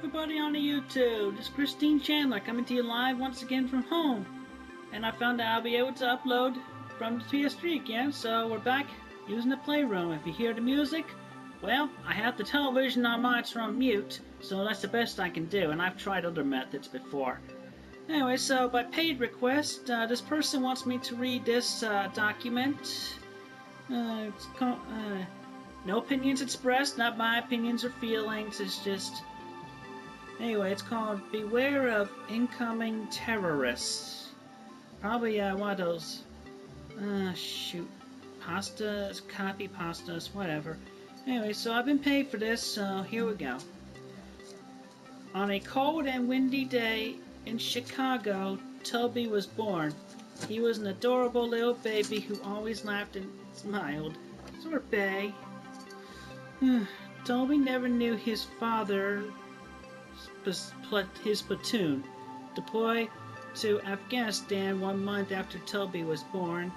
everybody on the YouTube. This is Christine Chandler coming to you live once again from home. And I found out I'll be able to upload from the PS3 again, so we're back using the playroom. If you hear the music, well, I have the television on mine on mute, so that's the best I can do, and I've tried other methods before. Anyway, so by paid request, this person wants me to read this document. It's called, no opinions expressed, not my opinions or feelings, it's just... Anyway, it's called Beware of Incoming Terrorists. Probably one of those, pastas, copy pastas, whatever. Anyway, so I've been paid for this, so here we go. On a cold and windy day in Chicago, Toby was born. He was an adorable little baby who always laughed and smiled. Sorbet. Toby never knew his father, his platoon, deployed to Afghanistan 1 month after Toby was born.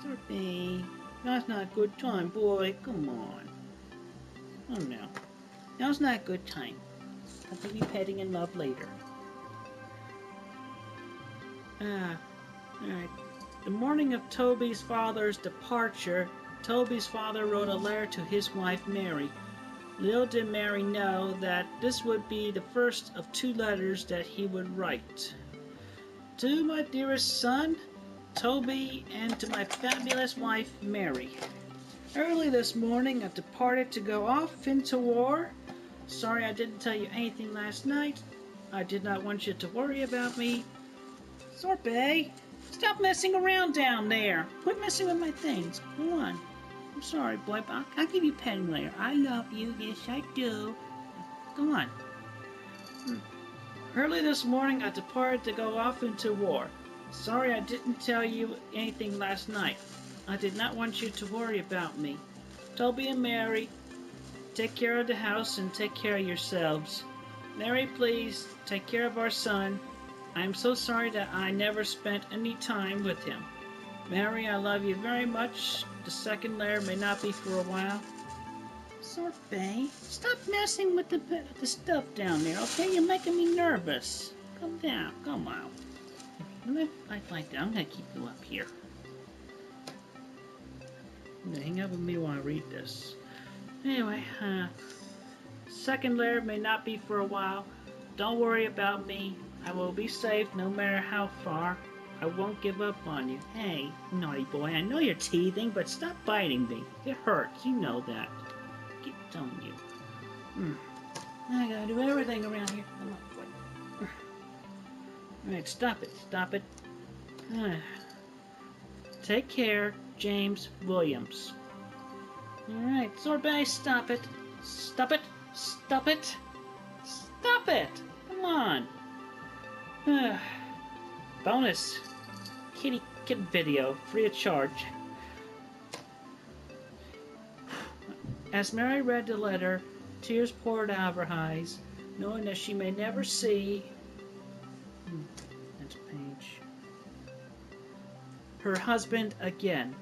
Sorbet. That's not a good time, boy. Come on. Oh no. Now's not a good time. I'll give you petting and love later. Alright. The morning of Toby's father's departure, Toby's father wrote a letter to his wife Mary. Little did Mary know that this would be the first of 2 letters that he would write. To my dearest son, Toby, and to my fabulous wife Mary. Early this morning I departed to go off into war. Sorry I didn't tell you anything last night. I did not want you to worry about me. Sorbet, stop messing around down there. Quit messing with my things. Come on. I'm sorry, boy, but I'll give you petting later. I love you. Yes, I do. Come on. Early this morning, I departed to go off into war. Sorry I didn't tell you anything last night. I did not want you to worry about me. Toby and Mary, take care of the house and take care of yourselves. Mary, please, take care of our son. I am so sorry that I never spent any time with him. Mary, I love you very much. The second letter may not be for a while. Sorbet, stop messing with the stuff down there, okay? You're making me nervous. Come down, come on. Like that. I'm gonna keep you up here. Hang out with me while I read this. Anyway, second letter may not be for a while. Don't worry about me. I will be safe no matter how far. I won't give up on you. Hey, naughty boy, I know you're teething, but stop biting me. It hurts, you know that. I keep telling you. I gotta do everything around here. Come on, boy. Alright, stop it, stop it. Take care, James Williams. Alright, Sorbet, stop it. Stop it, stop it. Stop it! Come on. Bonus kitty kid video, free of charge. As Mary read the letter, tears poured out of her eyes, knowing that she may never see next page, her husband again.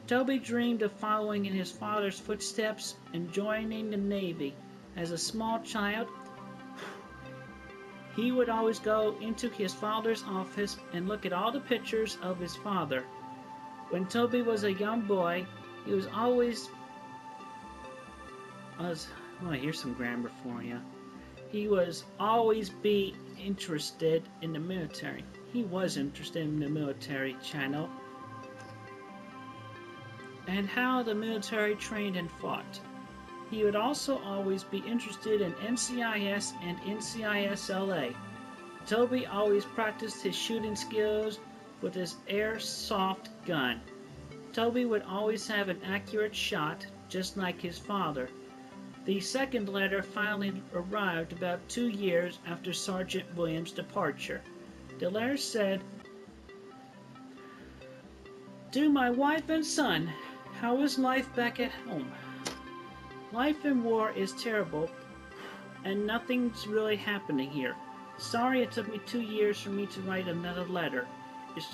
Toby dreamed of following in his father's footsteps and joining the Navy. As a small child, he would always go into his father's office and look at all the pictures of his father. When Toby was a young boy, he was always... here's some grammar for you. He was always be interested in the military. He was interested in the military channel and how the military trained and fought. He would also always be interested in NCIS and NCIS-LA. Toby always practiced his shooting skills with his airsoft gun. Toby would always have an accurate shot, just like his father. The second letter finally arrived about 2 years after Sergeant Williams' departure. The letter said, "To my wife and son, how is life back at home? Life in war is terrible, and nothing's really happening here. Sorry it took me 2 years for me to write another letter. It's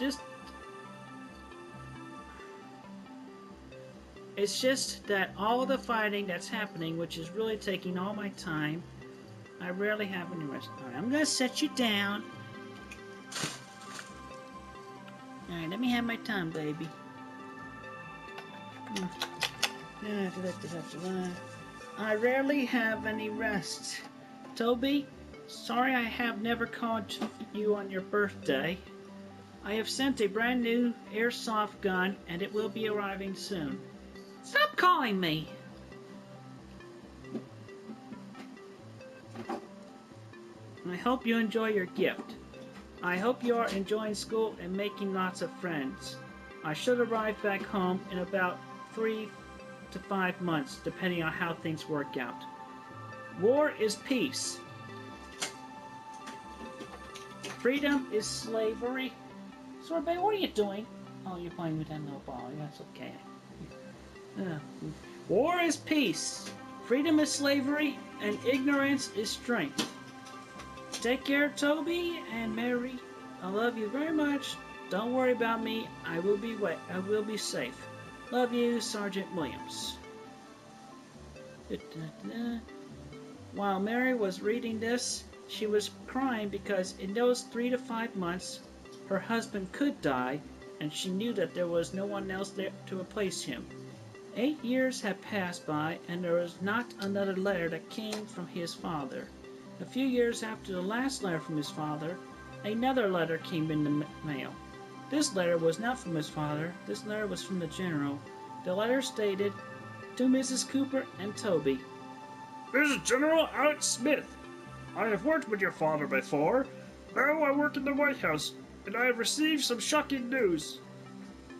just that all the fighting that's happening, which is really taking all my time, I rarely have any rest. Alright, I'm gonna set you down. Alright, let me have my time, baby. I rarely have any rest. Toby, sorry I have never called you on your birthday. I have sent a brand new airsoft gun and it will be arriving soon. Stop calling me! I hope you enjoy your gift. I hope you are enjoying school and making lots of friends. I should arrive back home in about 3 to 5 months, depending on how things work out. War is peace. Freedom is slavery. Sorbet, what are you doing? Oh, you're playing with that little ball. That's okay. War is peace. Freedom is slavery, and ignorance is strength. Take care, Toby and Mary. I love you very much. Don't worry about me. I will be safe. Love you, Sergeant Williams. While Mary was reading this, she was crying because in those 3 to 5 months, her husband could die, and she knew that there was no one else there to replace him. 8 years had passed by, and there was not another letter that came from his father. A few years after the last letter from his father, another letter came in the mail. This letter was not from his father. This letter was from the general. The letter stated, "To Mrs. Cooper and Toby. This is General Alex Smith. I have worked with your father before. Now I work in the White House, and I have received some shocking news.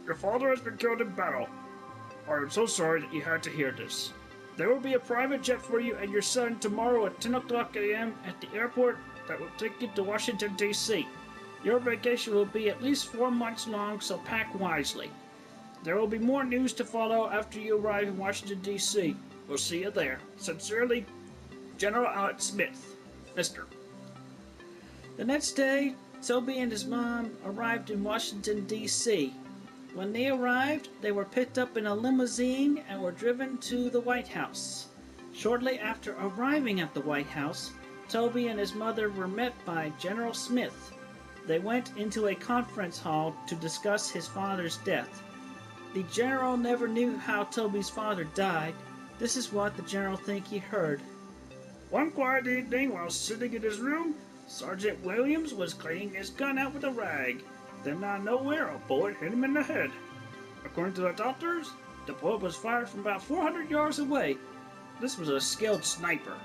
Your father has been killed in battle. I am so sorry that you had to hear this. There will be a private jet for you and your son tomorrow at 10 o'clock a.m. at the airport that will take you to Washington, D.C. Your vacation will be at least 4 months long, so pack wisely. There will be more news to follow after you arrive in Washington, D.C. We'll see you there. Sincerely, General Alex Smith, Mr." The next day, Toby and his mom arrived in Washington, D.C. When they arrived, they were picked up in a limousine and were driven to the White House. Shortly after arriving at the White House, Toby and his mother were met by General Smith. They went into a conference hall to discuss his father's death. The general never knew how Toby's father died. This is what the general think he heard. One quiet evening, while sitting in his room, Sergeant Williams was cleaning his gun out with a rag. Then out of nowhere, a bullet hit him in the head. According to the doctors, the bullet was fired from about 400 yards away. This was a skilled sniper.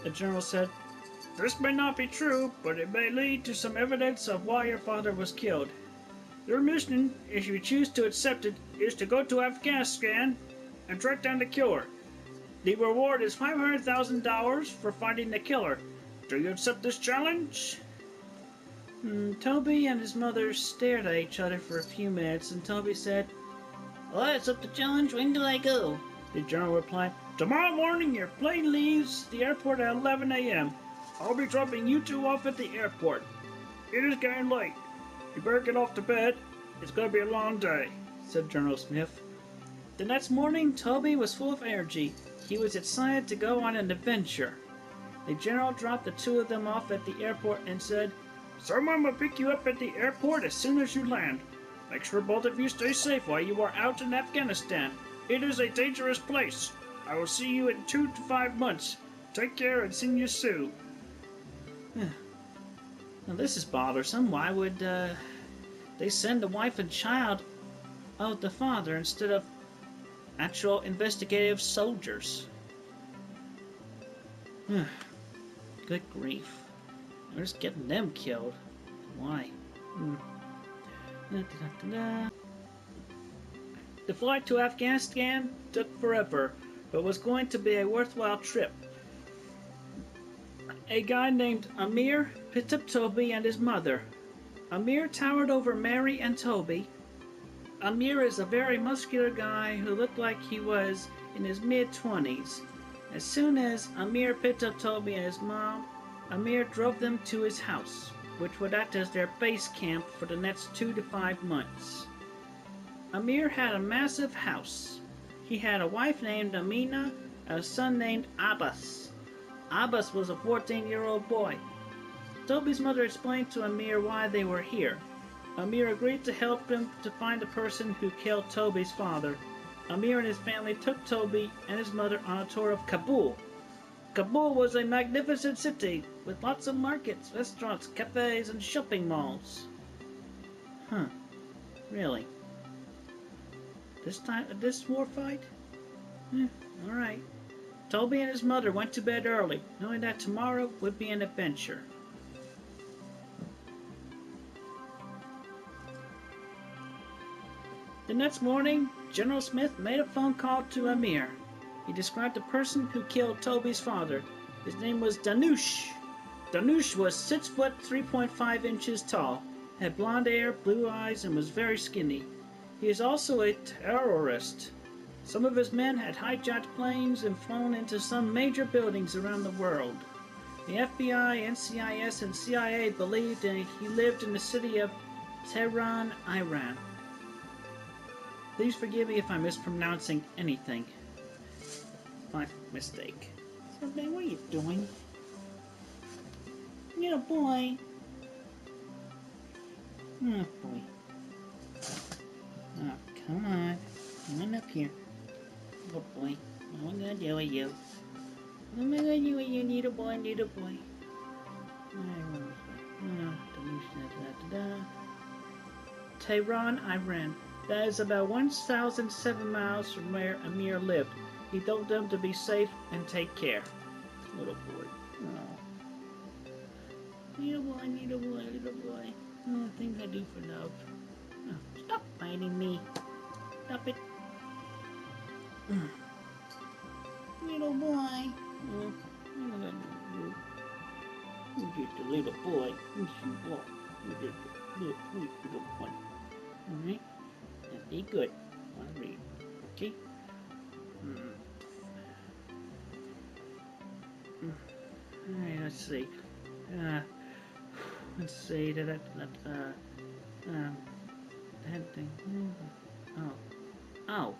The general said, "This may not be true, but it may lead to some evidence of why your father was killed. Your mission, if you choose to accept it, is to go to Afghanistan and track down the killer. The reward is $500,000 for finding the killer. Do you accept this challenge?" Toby and his mother stared at each other for a few minutes, and Toby said, "Well, I accept the challenge. When do I go?" The general replied, "Tomorrow morning your plane leaves the airport at 11 a.m. I'll be dropping you two off at the airport. It is getting late. You better get off to bed. It's going to be a long day," said General Smith. The next morning, Toby was full of energy. He was excited to go on an adventure. The general dropped the two of them off at the airport and said, "Someone will pick you up at the airport as soon as you land. Make sure both of you stay safe while you are out in Afghanistan. It is a dangerous place. I will see you in 2 to 5 months. Take care and see you soon." Now this is bothersome. Why would they send the wife and child of the father instead of actual investigative soldiers? Good grief. We're just getting them killed. Why? The flight to Afghanistan took forever, but was going to be a worthwhile trip. A guy named Amir picked up Toby and his mother. Amir towered over Mary and Toby. Amir is a very muscular guy who looked like he was in his mid-20s. As soon as Amir picked up Toby and his mom, Amir drove them to his house, which would act as their base camp for the next 2 to 5 months. Amir had a massive house. He had a wife named Amina, a son named Abbas. Abbas was a 14-year-old boy. Toby's mother explained to Amir why they were here. Amir agreed to help him to find the person who killed Toby's father. Amir and his family took Toby and his mother on a tour of Kabul. Kabul was a magnificent city with lots of markets, restaurants, cafes, and shopping malls. Huh. Really? This war fight? Alright. Toby and his mother went to bed early, knowing that tomorrow would be an adventure. The next morning, General Smith made a phone call to Amir. He described the person who killed Toby's father. His name was Danush. Danush was 6 foot 3.5 inches tall, had blonde hair, blue eyes, and was very skinny. He is also a terrorist. Some of his men had hijacked planes and flown into some major buildings around the world. The FBI, NCIS, and CIA believed he lived in the city of Tehran, Iran. Please forgive me if I'm mispronouncing anything. My mistake. So, man, what are you doing? Little boy. Oh, boy. Oh, come on. Come on up here. Little boy. What am I gonna do with you? What am I gonna do with you, little boy, little boy? Tehran, Iran. That is about 1,007 miles from where Amir lived. He told them to be safe and take care. Little boy. Oh. Little boy, little boy, little boy. Oh, things I do for love. Oh, stop biting me. Stop it. Little boy. Oh, what am I gonna do? You just a little boy. You should walk. You just a little boy. Alright? Now be good. I'll read. Okay? Alright, let's see. Let's see. That thing. Oh.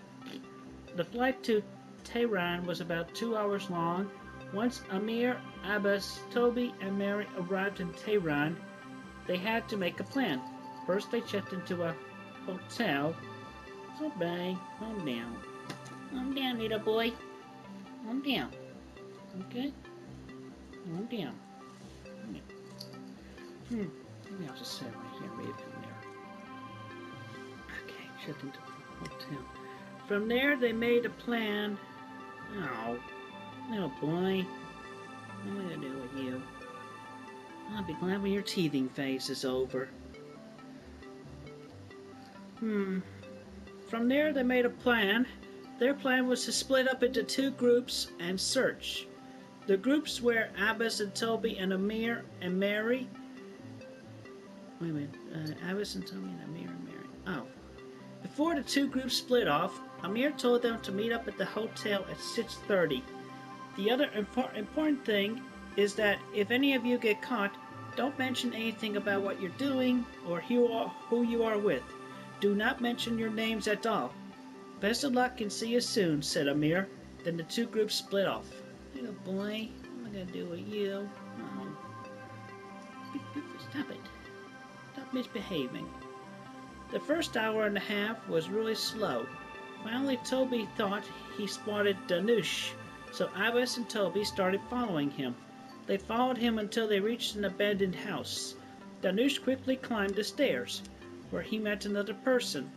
The flight to Tehran was about 2 hours long. Once Amir, Abbas, Toby, and Mary arrived in Tehran, they had to make a plan. First, they checked into a hotel. So, bang, calm down. Calm down, little boy. Calm down. Okay? Calm down. Maybe I'll just sit right here, read from there. Okay, checked into the hotel. From there, they made a plan. Oh, little boy. What am I gonna do with you? I'll be glad when your teething phase is over. From there, they made a plan. Their plan was to split up into 2 groups and search. The groups were Abbas and Toby and Amir and Mary. Wait a minute. Abbas and Toby and Amir and Mary. Oh. Before the 2 groups split off, Amir told them to meet up at the hotel at 6:30. The other important thing is that if any of you get caught, don't mention anything about what you're doing or who you are with. Do not mention your names at all. Best of luck and see you soon, said Amir. Then the 2 groups split off. Little boy, what am I gonna do with you? Oh. Stop it. Stop misbehaving. The first hour and a half was really slow. Finally, Toby thought he spotted Danush, so Abbas and Toby started following him. They followed him until they reached an abandoned house. Danush quickly climbed the stairs, where he met another person.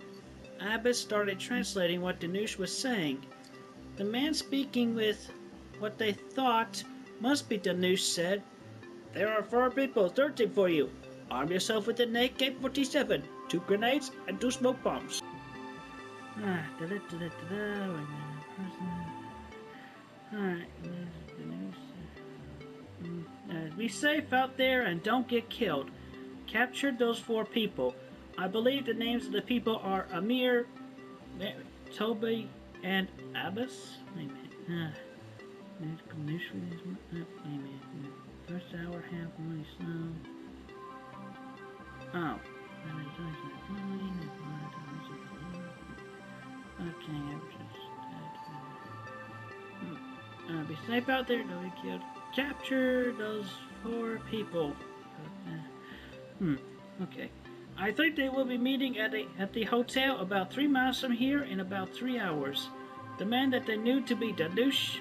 Abbas started translating what Danush was saying. The man speaking with what they thought must be Danush said, "There are 4 people searching for you. Arm yourself with an AK-47, 2 grenades, and 2 smoke bombs." Be safe out there and don't get killed. Captured those 4 people. I believe the names of the people are Amir, Toby, and Abbas. Wait a minute. First hour, half really slow. Oh. Okay, Be safe out there. Don't be killed. Capture those 4 people. Okay. I think they will be meeting at the hotel about 3 miles from here in about 3 hours. The man that they knew to be Danush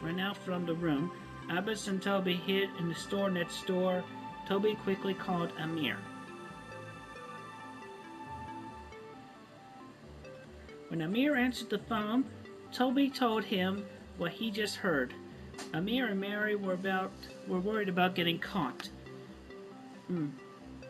ran out from the room. Abbas and Toby hid in the store next door. Toby quickly called Amir. When Amir answered the phone, Toby told him what he just heard. Amir and Mary were worried about getting caught.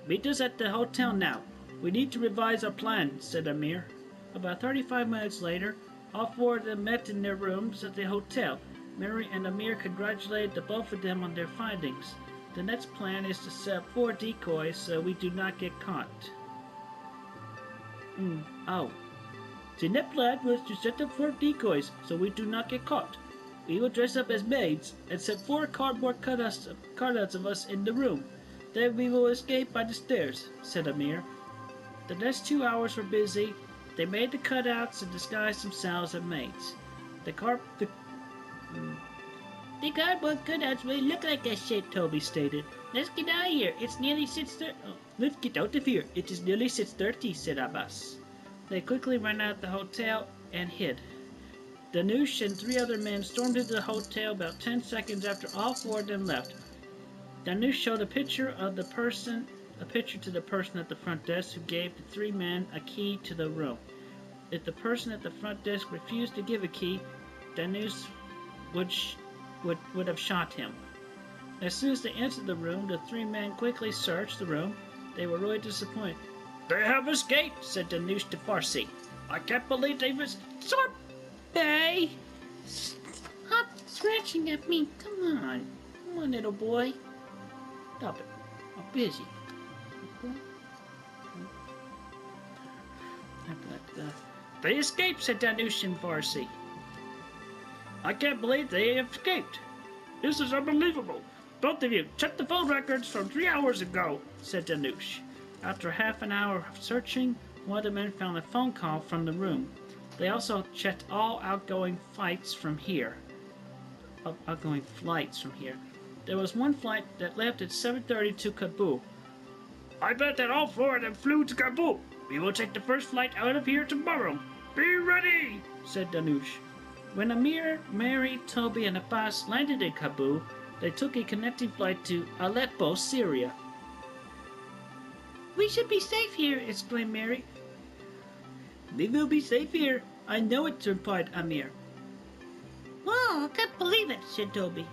Meet us at the hotel now. We need to revise our plan, said Amir. About 35 minutes later, all 4 of them met in their rooms at the hotel. Mary and Amir congratulated the both of them on their findings. The next plan is to set 4 decoys so we do not get caught. Oh. The next plan was to set up 4 decoys so we do not get caught. We will dress up as maids and set 4 cardboard cutouts of us in the room. Then we will escape by the stairs, said Amir. The next 2 hours were busy. They made the cutouts and disguised themselves as maids. The cardboard cutouts really look like that shit, Toby stated. Let's get out of here. It's nearly 6:30. Let's get out of here. It is nearly 6:30, said Abbas. They quickly ran out of the hotel and hid. Danush and 3 other men stormed into the hotel about 10 seconds after all 4 of them left. Danush showed a picture to the person at the front desk who gave the 3 men a key to the room. If the person at the front desk refused to give a key, Danush would have shot him. As soon as they entered the room, the 3 men quickly searched the room. They were really disappointed. They have escaped, said Danush to Farsi. I can't believe they've escaped. Sorbet! Stop scratching at me. Come on, little boy. Stop it. I'm busy. They escaped, said Danush in Farsi. I can't believe they have escaped. This is unbelievable. Both of you, check the phone records from 3 hours ago, said Danush. After half an hour of searching, one of the men found a phone call from the room. They also checked all outgoing flights from here. There was one flight that left at 7:30 to Kabul. I bet that all 4 of them flew to Kabul. We will take the first flight out of here tomorrow. Be ready, said Danush. When Amir, Mary, Toby, and Abbas landed in Kabul, they took a connecting flight to Aleppo, Syria. We should be safe here, exclaimed Mary. We will be safe here. I know it, replied Amir. Whoa, I can't believe it, said Toby.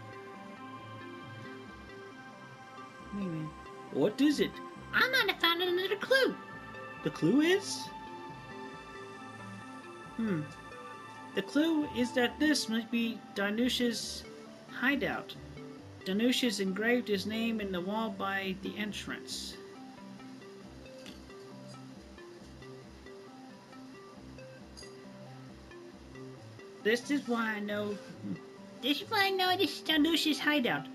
What is it? I might have found another clue. The clue is? The clue is that this must be Danush's hideout. Danush has engraved his name in the wall by the entrance. This is why I know this is Danush's hideout.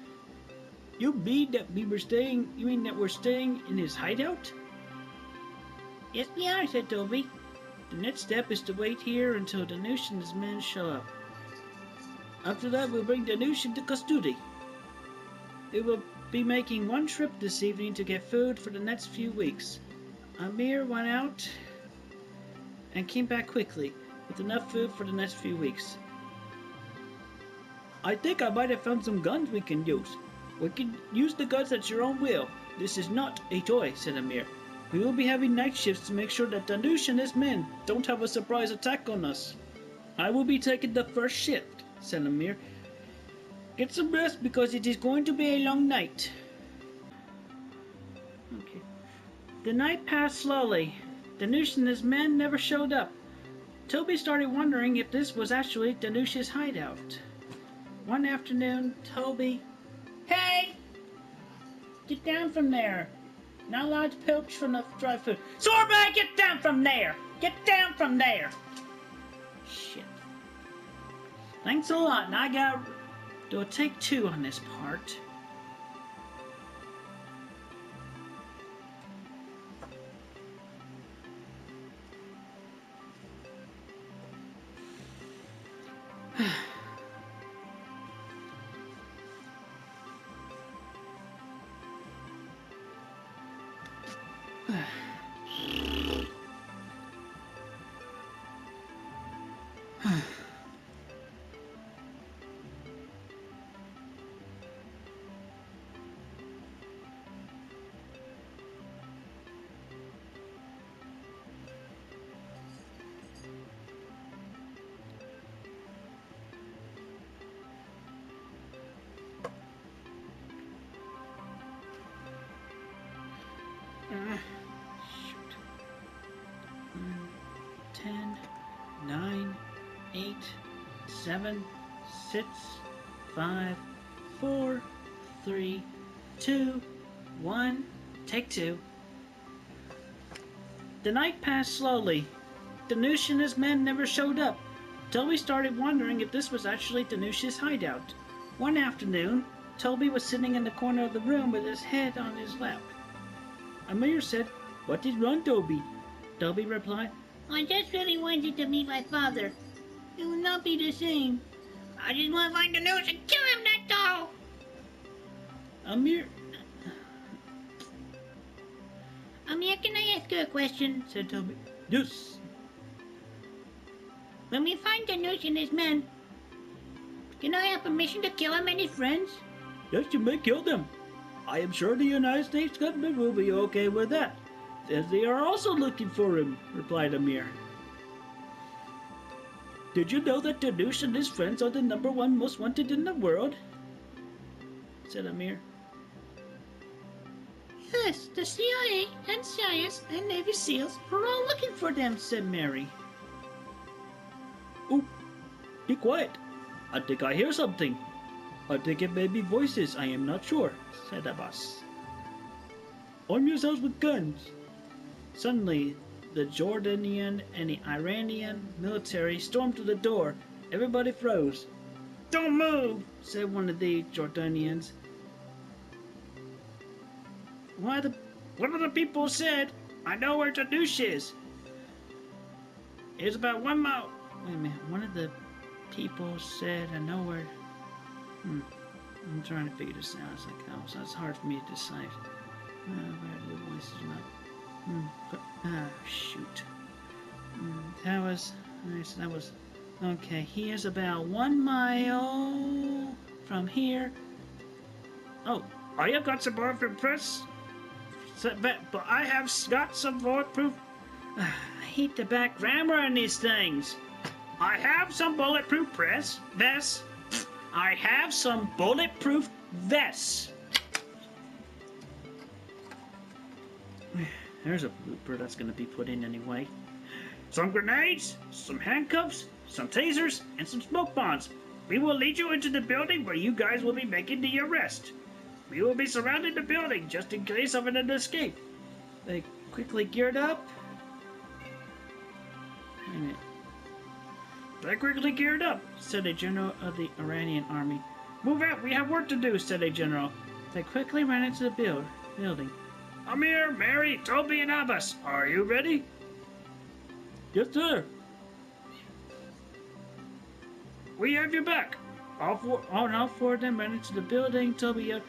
You mean that we're staying in his hideout? Yes, we are, said Toby. The next step is to wait here until Danush and his men show up. After that, we'll bring Danush into custody. We will be making one trip this evening to get food for the next few weeks. Amir went out and came back quickly with enough food for the next few weeks. I think I might have found some guns we can use. We can use the guns at your own will. This is not a toy, said Amir. We will be having night shifts to make sure that Danush and his men don't have a surprise attack on us. I will be taking the first shift, said Amir. Get some rest because it is going to be a long night. Okay. The night passed slowly. Danush and his men never showed up. Toby started wondering if this was actually Danush's hideout. One afternoon, Toby... Hey! Get down from there. Not allowed to poach from the dry food. Sorbet, get down from there! Get down from there! Shit. Thanks a lot. Now I gotta do a take 2 on this part. Shoot. 10, 9, 8, 7, 6, 5, 4, 3, 2, 1. Take 2. The night passed slowly. Danush and his men never showed up. Toby started wondering if this was actually Danush's hideout. One afternoon, Toby was sitting in the corner of the room with his head on his lap. Amir said, "What is wrong, Toby?" Toby replied, "I just really wanted to meet my father. It will not be the same. I just want to find the news and kill him, that's all." Amir, Can I ask you a question? said Toby. Yes. When we find Danush and his men, can I have permission to kill him and his friends? Yes, you may kill them. I am sure the United States government will be okay with that, as they are also looking for him, replied Amir. Did you know that Danush and his friends are the #1 most wanted in the world? Said Amir. Yes, the CIA, NCIS, and Navy SEALs are all looking for them, said Mary. Oh, be quiet. I think I hear something. I think it may be voices, I am not sure, said Abbas. Arm yourselves with guns. Suddenly, the Jordanian and the Iranian military stormed to the door. Everybody froze. Don't move, said one of the Jordanians. One of the people said, I know where Danush is. It's about 1 mile. Wait a minute, one of the people said, I know where. I'm trying to figure this out. It's like, oh, so it's hard for me to decide. Where are the voices not? Shoot. That was. Okay, he is about 1 mile from here. Oh, I have got some bulletproof press. But I have got some bulletproof. I hate the back grammar on these things. I have some bulletproof vests. I have some bulletproof vests. There's a blooper that's going to be put in anyway. Some grenades, some handcuffs, some tasers, and some smoke bombs. We will lead you into the building where you guys will be making the arrest. We will be surrounding the building just in case of an escape. They quickly geared up. Wait a minute. They quickly geared up, said a general of the Iranian army. Move out, we have work to do, said a general. They quickly ran into the building. Amir, Mary, Toby, and Abbas, are you ready? Yes, sir. We have your back. All four of them ran into the building. Toby yelled,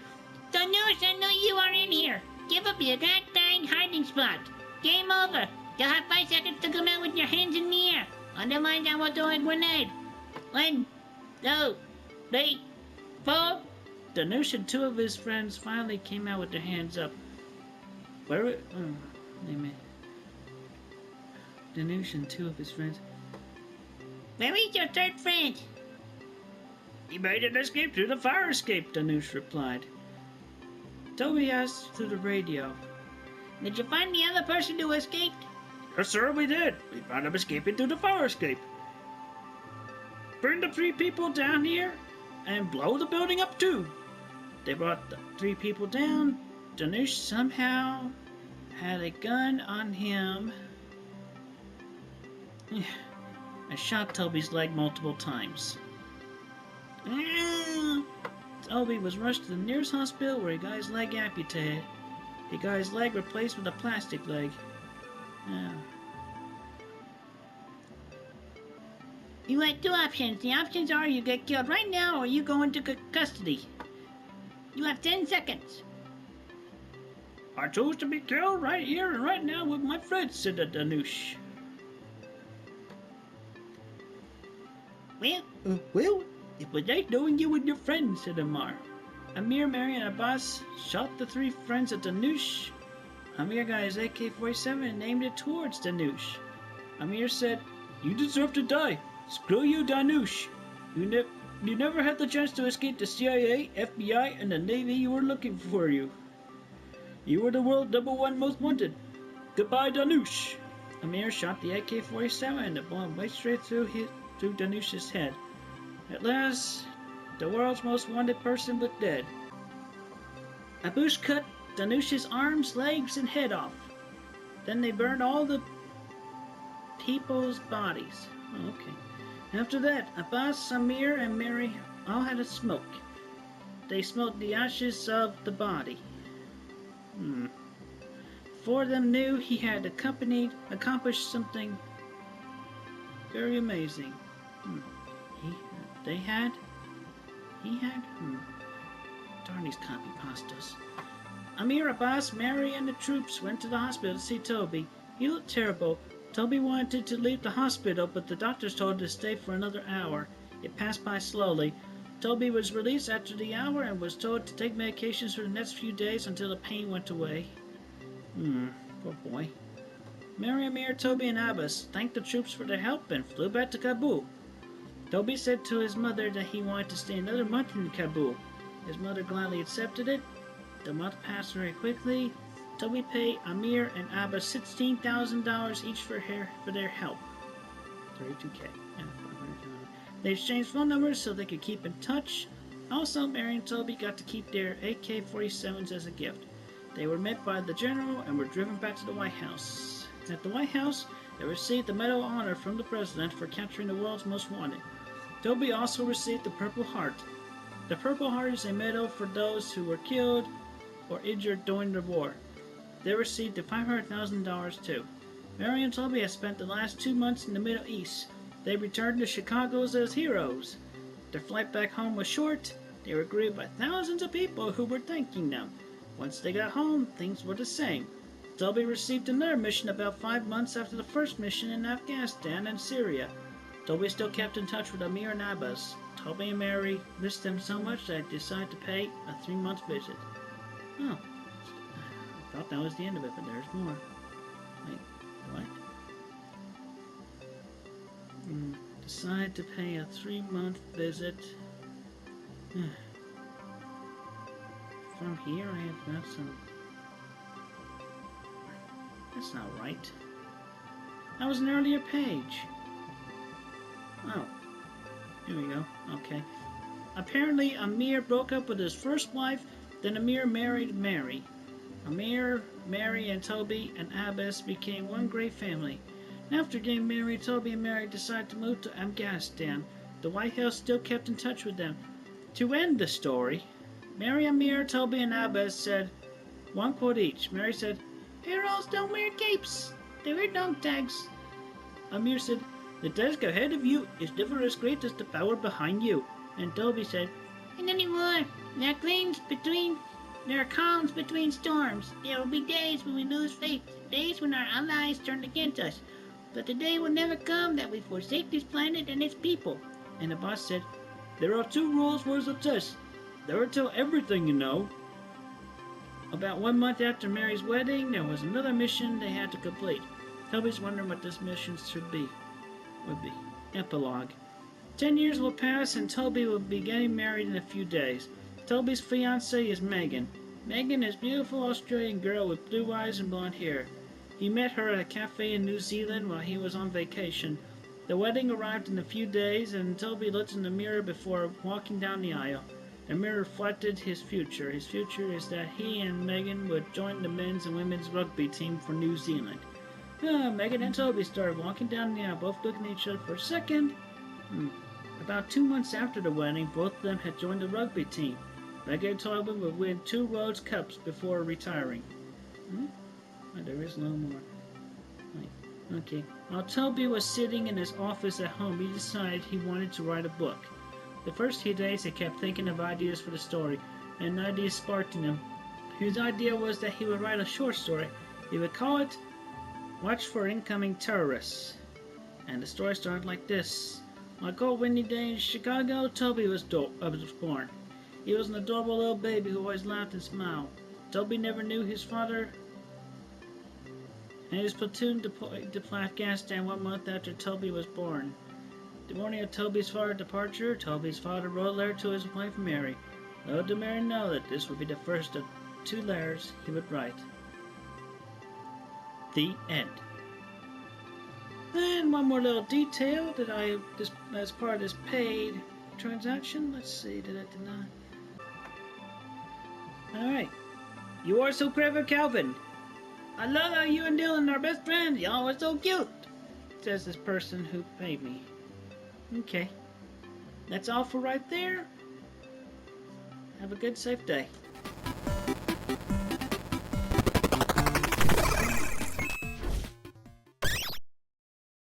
Danush, I know you are in here. Give up your goddamn hiding spot. Game over. You'll have 5 seconds to come out with your hands in the air. Otherwise, I will throw a grenade. 1, 2, 3, 4. Danush and 2 of his friends finally came out with their hands up. Wait a minute. Danush and 2 of his friends. Where is your third friend? He made an escape through the fire escape, Danush replied. Toby asked through the radio. Did you find the other person who escaped? Yes, sir, we did. We found him escaping through the fire escape. Bring the 3 people down here and blow the building up too. They brought the 3 people down. Danush somehow had a gun on him. I shot Toby's leg multiple times. Toby was rushed to the nearest hospital where he got his leg amputated. He got his leg replaced with a plastic leg. You had 2 options. The options are you get killed right now or you go into custody. You have 10 seconds. I chose to be killed right here and right now with my friends, said the Danush. Well, it was nice knowing you and your friends, said Amar. Amir, Mary, and Abbas shot the 3 friends of Danush. Amir got his AK-47 and aimed it towards Danush. Amir said, You deserve to die. Screw you, Danush. You never had the chance to escape the CIA, FBI, and the Navy who were looking for you. You are the world #1 most wanted. Goodbye, Danush. Amir shot the AK-47 and the bullet went straight through Danush's head. At last, the world's most wanted person was dead. Abush cut Danush's arms, legs, and head off. Then they burned all the people's bodies. Oh, okay. After that, Abbas, Amir, and Mary all had a smoke. They smoked the ashes of the body. Four of them knew he had accomplished something very amazing. He had? Darn these copy pastas. Amir, Abbas, Mary, and the troops went to the hospital to see Toby. He looked terrible. Toby wanted to leave the hospital, but the doctors told him to stay for another hour. It passed by slowly. Toby was released after the hour and was told to take medications for the next few days until the pain went away. Poor boy. Mary, Amir, Toby, and Abbas thanked the troops for their help and flew back to Kabul. Toby said to his mother that he wanted to stay another month in Kabul. His mother gladly accepted it. The month passed very quickly. Toby paid Amir and Abbas $16,000 each for their help. $32K. They exchanged phone numbers so they could keep in touch. Also, Mary and Toby got to keep their AK-47s as a gift. They were met by the general and were driven back to the White House. At the White House, they received the Medal of Honor from the President for capturing the world's most wanted. Toby also received the Purple Heart. The Purple Heart is a medal for those who were killed or injured during the war. They received the $500,000 too. Mary and Toby had spent the last 2 months in the Middle East. They returned to Chicago as heroes. Their flight back home was short. They were greeted by thousands of people who were thanking them. Once they got home, things were the same. Toby received another mission about 5 months after the first mission in Afghanistan and Syria. Toby still kept in touch with Amir and Abbas. Toby and Mary missed them so much that they decided to pay a 3-month visit. Oh, I thought that was the end of it, but there's more. Wait, what? Decided to pay a 3-month visit. From here I have got some... That's not right. That was an earlier page. Oh. Here we go. Okay. Apparently Amir broke up with his first wife, then Amir married Mary. Amir, Mary, and Toby and Abbas became one great family. After getting married, Toby and Mary decided to move to Afghanistan. The White House still kept in touch with them. To end the story, Mary, Amir, Toby, and Abbas said one quote each. Mary said, "Heroes don't wear capes. They wear dog tags." Amir said, "The task ahead of you is never as great as the power behind you." And Toby said, And anymore, there are calms between storms. There will be days when we lose faith, days when our allies turn against us. But the day will never come that we forsake this planet and its people. And the boss said, "There are 2 rules for the test. Never tell everything you know." About 1 month after Mary's wedding, there was another mission they had to complete. Toby's wondering what this mission would be. Epilogue. 10 years will pass and Toby will be getting married in a few days. Toby's fiancée is Megan. Megan is a beautiful Australian girl with blue eyes and blonde hair. He met her at a cafe in New Zealand while he was on vacation. The wedding arrived in a few days and Toby looked in the mirror before walking down the aisle. The mirror reflected his future. His future is that he and Megan would join the men's and women's rugby team for New Zealand. Megan and Toby started walking down the aisle, both looking at each other for a second. About 2 months after the wedding, both of them had joined the rugby team. Megan and Toby would win 2 Rhodes Cups before retiring. There is no more. Wait, okay. While Toby was sitting in his office at home, he decided he wanted to write a book. The first few days, he kept thinking of ideas for the story, and ideas sparked in him. His idea was that he would write a short story. He would call it "Watch for Incoming Terrorists." And the story started like this. On a cold windy day in Chicago, Toby was born. He was an adorable little baby who always laughed and smiled. Toby never knew his father, and his platoon deployed to Afghanistan 1 month after Toby was born. The morning of Toby's father's departure, Toby's father wrote a letter to his wife Mary. Little did Mary know that this would be the first of 2 letters he would write. The end. And one more little detail that as part of this paid transaction. Let's see, did I deny? Alright. You are so clever, Calvin. I love how you and Dylan are best friends. Y'all are so cute, says this person who paid me. Okay. That's all for right there. Have a good, safe day.